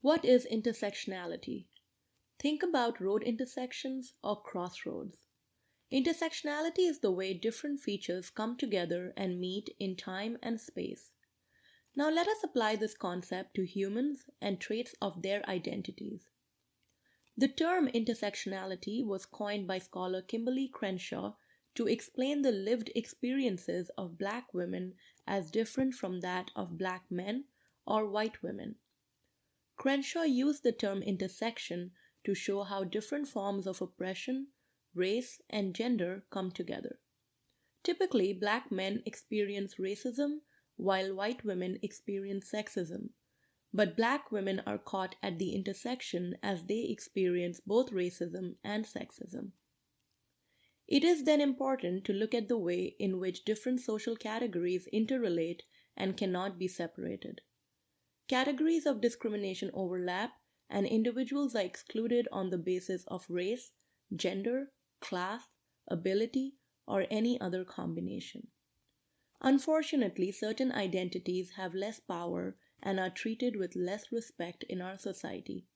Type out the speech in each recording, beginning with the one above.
What is intersectionality? Think about road intersections or crossroads. Intersectionality is the way different features come together and meet in time and space. Now let us apply this concept to humans and traits of their identities. The term intersectionality was coined by scholar Kimberly Crenshaw to explain the lived experiences of Black women as different from that of Black men or white women. Crenshaw used the term intersection to show how different forms of oppression, race, and gender come together. Typically, Black men experience racism while white women experience sexism, but Black women are caught at the intersection as they experience both racism and sexism. It is then important to look at the way in which different social categories interrelate and cannot be separated. Categories of discrimination overlap, and individuals are excluded on the basis of race, gender, class, ability, or any other combination. Unfortunately, certain identities have less power and are treated with less respect in our society.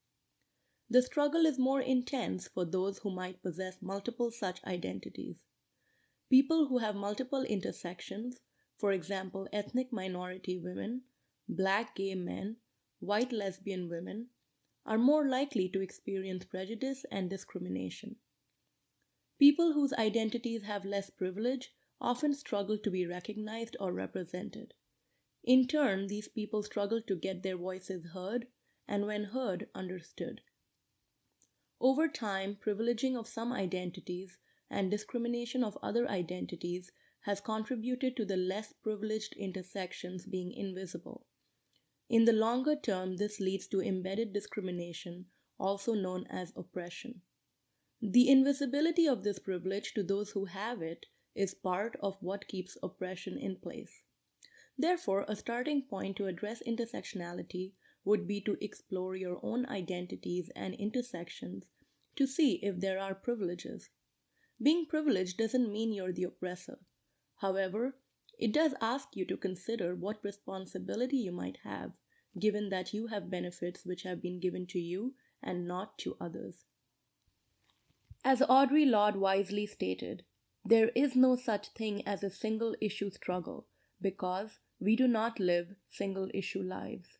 The struggle is more intense for those who might possess multiple such identities. People who have multiple intersections, for example, ethnic minority women, Black gay men, white lesbian women, are more likely to experience prejudice and discrimination. People whose identities have less privilege often struggle to be recognized or represented. In turn, these people struggle to get their voices heard, and when heard, understood. Over time, privileging of some identities and discrimination of other identities has contributed to the less privileged intersections being invisible. In the longer term, this leads to embedded discrimination, also known as oppression. The invisibility of this privilege to those who have it is part of what keeps oppression in place. Therefore, a starting point to address intersectionality would be to explore your own identities and intersections to see if there are privileges. Being privileged doesn't mean you're the oppressor. However, it does ask you to consider what responsibility you might have, given that you have benefits which have been given to you and not to others. As Audre Lorde wisely stated, there is no such thing as a single issue struggle because we do not live single issue lives.